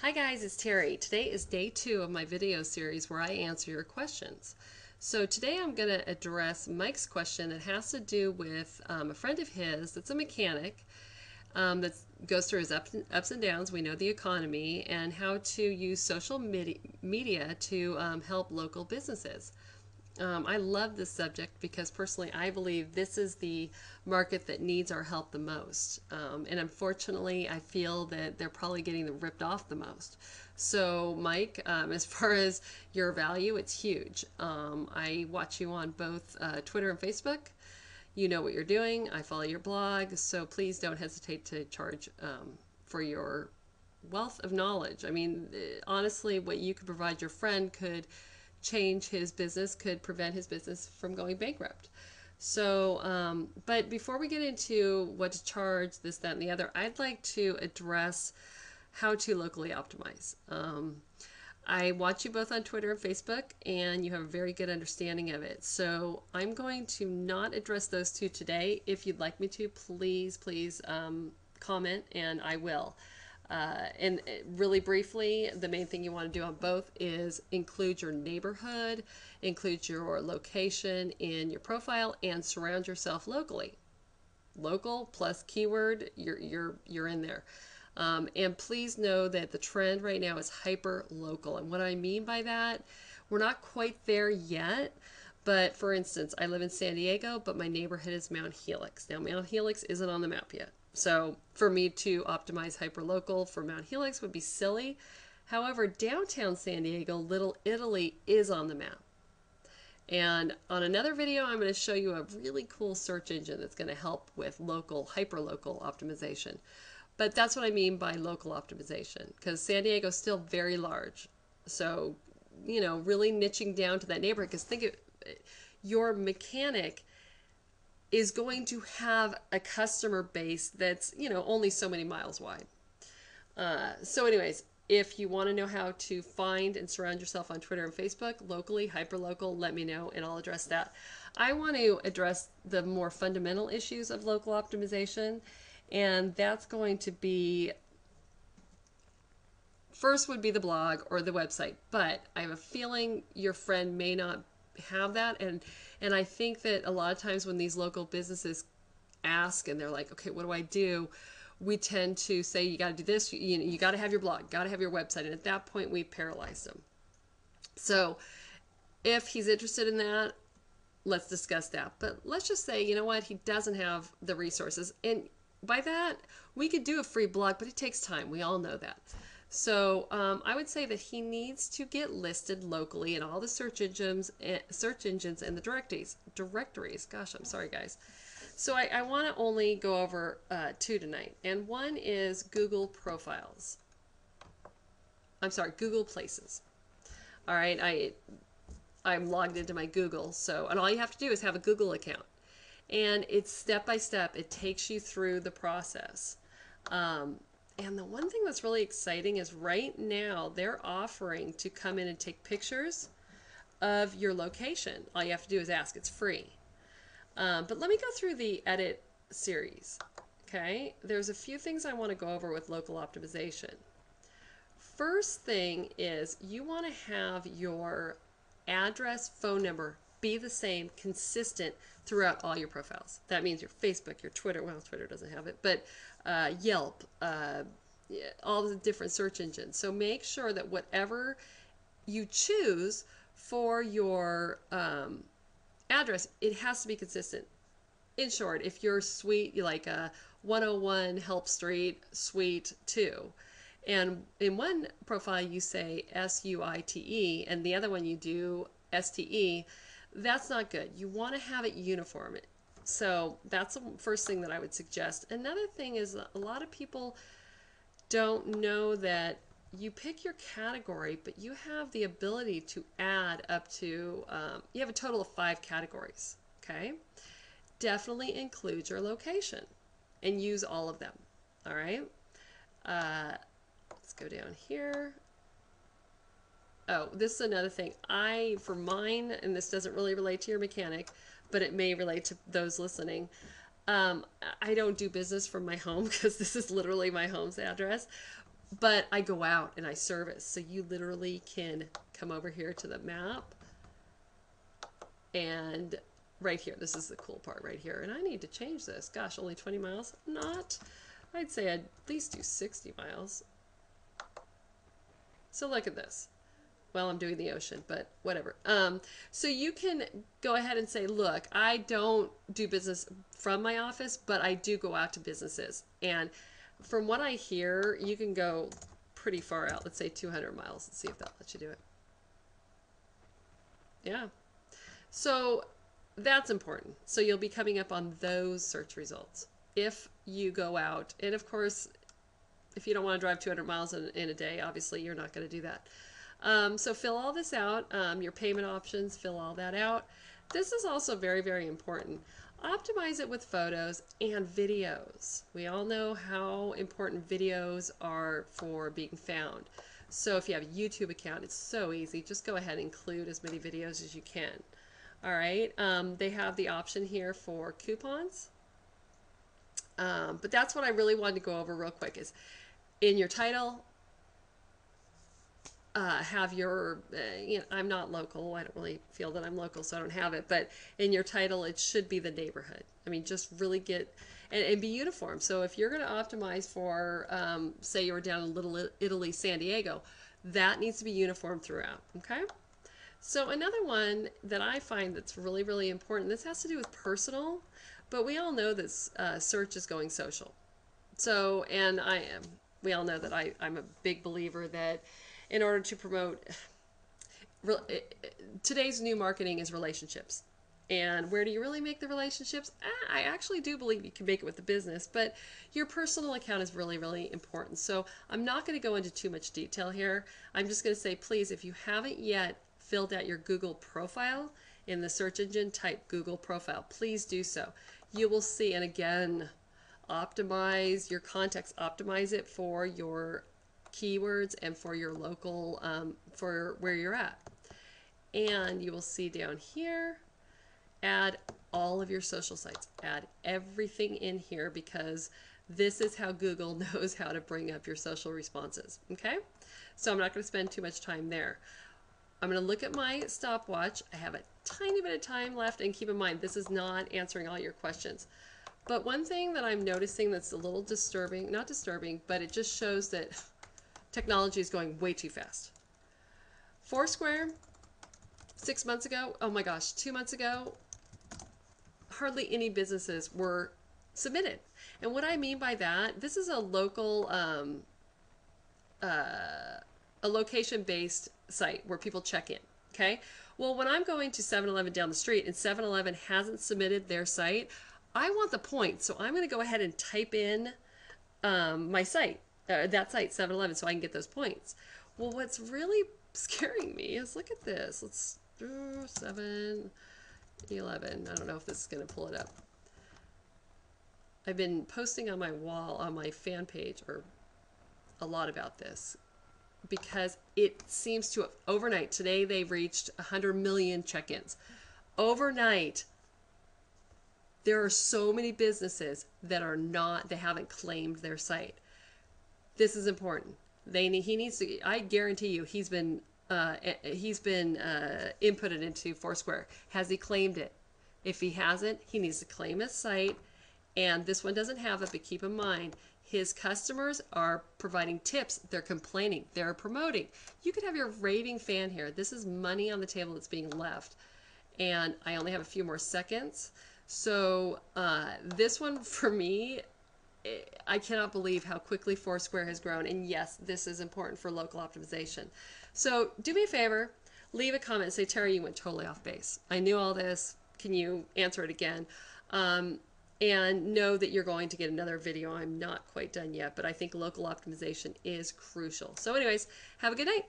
Hi guys, it's Terry. Today is day 2 of my video series where I answer your questions. So today I'm going to address Mike's question that has to do with a friend of his that's a mechanic that goes through his ups and downs. We know the economy and how to use social media to help local businesses. I love this subject because personally I believe this is the market that needs our help the most. And unfortunately, I feel that they're probably getting ripped off the most. So, Mike, as far as your value, it's huge. I watch you on both Twitter and Facebook. You know what you're doing. I follow your blog. So please don't hesitate to charge for your wealth of knowledge. I mean, honestly, what you could provide your friend could change his business, could prevent his business from going bankrupt. So, but before we get into what to charge, this, that, and the other, I'd like to address how to locally optimize. I watch you both on Twitter and Facebook, and you have a very good understanding of it. So I'm going to not address those two today. If you'd like me to, please comment, and I will. And really briefly, the main thing you want to do on both is include your neighborhood, include your location in your profile, and surround yourself locally. Local plus keyword, you're in there. And please know that the trend right now is hyper local. And what I mean by that, we're not quite there yet. But for instance, I live in San Diego, but my neighborhood is Mount Helix. Now, Mount Helix isn't on the map yet. So for me to optimize hyperlocal for Mount Helix would be silly. However, downtown San Diego, Little Italy is on the map. And on another video, I'm going to show you a really cool search engine that's going to help with local, hyperlocal optimization. But that's what I mean by local optimization, because San Diego is still very large. So, you know, really niching down to that neighborhood, because think of your mechanic is going to have a customer base that's, you know, only so many miles wide. So anyways, if you want to know how to find and surround yourself on Twitter and Facebook, locally, hyperlocal, let me know and I'll address that. I want to address the more fundamental issues of local optimization, and that's going to be, first would be the blog or the website, but I have a feeling your friend may not have that, and I think that a lot of times when these local businesses ask and they're like, okay, what do I do? We tend to say you got to do this, you got to have your blog, got to have your website, and at that point we paralyze them. So if he's interested in that, let's discuss that. But let's just say, you know what, he doesn't have the resources, and by that we could do a free blog, but it takes time. We all know that. So I would say that he needs to get listed locally in all the search engines and the directories. Gosh, I'm sorry, guys. So I want to only go over two tonight, and one is Google Profiles. I'm sorry, Google Places. All right, I'm logged into my Google, and all you have to do is have a Google account, and it's step by step. It takes you through the process. And the one thing that's really exciting is right now they're offering to come in and take pictures of your location. All you have to do is ask. It's free. But let me go through the edit series. Okay, there's a few things I want to go over with local optimization. First thing is you want to have your address, phone number be the same, consistent throughout all your profiles. That means your Facebook, your Twitter, well, Twitter doesn't have it, but Yelp, all the different search engines. So make sure that whatever you choose for your address, it has to be consistent. In short, if you're suite, you like 101 Help Street, Suite 2, and in one profile you say SUITE, and the other one you do STE, that's not good. You want to have it uniform. So that's the first thing that I would suggest. Another thing is a lot of people don't know that you pick your category, but you have the ability to add up to, you have a total of 5 categories, okay? Definitely include your location and use all of them, all right? Let's go down here. Oh, this is another thing. For mine, and this doesn't really relate to your mechanic, but it may relate to those listening, I don't do business from my home because this is literally my home's address. but I go out and I service. So you literally can come over here to the map and right here, this is the cool part right here. And I need to change this. Gosh, only 20 miles? Not. I'd say I'd at least do 60 miles. So look at this. Well, I'm doing the ocean, but whatever. So you can go ahead and say, look, I don't do business from my office, but I do go out to businesses. And from what I hear, you can go pretty far out. Let's say 200 miles. Let's see if that lets you do it. Yeah. So that's important. So you'll be coming up on those search results if you go out. And of course, if you don't want to drive 200 miles in a day, obviously you're not going to do that. So fill all this out, your payment options, fill all that out. This is also very, very important. Optimize it with photos and videos. We all know how important videos are for being found. So if you have a YouTube account, it's so easy. Just go ahead and include as many videos as you can. All right. They have the option here for coupons. But that's what I really wanted to go over real quick is in your title, have your, I'm not local. I don't really feel that I'm local, so I don't have it. But in your title, it should be the neighborhood. I mean, just really get, and be uniform. So if you're going to optimize for, say you were down in Little Italy, San Diego, that needs to be uniform throughout, okay? So another one that I find that's really, really important, this has to do with personal, but we all know this search is going social. So, and we all know that I'm a big believer that in order to promote, today's new marketing is relationships. And where do you really make the relationships? I actually do believe you can make it with the business, but your personal account is really, really important. So I'm not going to go into too much detail here. I'm just going to say, please, if you haven't yet filled out your Google profile in the search engine, type Google profile. Please do so. You will see, and again, optimize your context, optimize it for your keywords and for your local, for where you're at. And you will see down here, add all of your social sites, add everything in here because this is how Google knows how to bring up your social responses. Okay, so I'm not going to spend too much time there. I'm going to look at my stopwatch. I have a tiny bit of time left, and keep in mind this is not answering all your questions. But one thing that I'm noticing that's a little disturbing, not disturbing, but it just shows that technology is going way too fast. Foursquare, 6 months ago, oh my gosh, 2 months ago, hardly any businesses were submitted. And what I mean by that, this is a local, a location-based site where people check in, okay? Well, when I'm going to 7-Eleven down the street and 7-Eleven hasn't submitted their site, I want the points. So I'm going to go ahead and type in my site, that site, 7-Eleven, so I can get those points. Well, what's really scaring me is, look at this. Let's do 7-Eleven. I don't know if this is going to pull it up. I've been posting on my wall, on my fan page, or a lot about this because it seems to have, overnight, today they've reached 100 million check-ins. Overnight, there are so many businesses that are not, they haven't claimed their site. This is important. He needs to, I guarantee you, he's been inputted into Foursquare. Has he claimed it? If he hasn't, he needs to claim his site. And this one doesn't have it, but keep in mind, his customers are providing tips. They're complaining. They're promoting. You could have your raving fan here. This is money on the table that's being left. And I only have a few more seconds. So this one, for me, I cannot believe how quickly Foursquare has grown. And yes, this is important for local optimization. So do me a favor, leave a comment, say, Terry, you went totally off base. I knew all this. Can you answer it again? And know that you're going to get another video. I'm not quite done yet, but I think local optimization is crucial. So anyways, have a good night.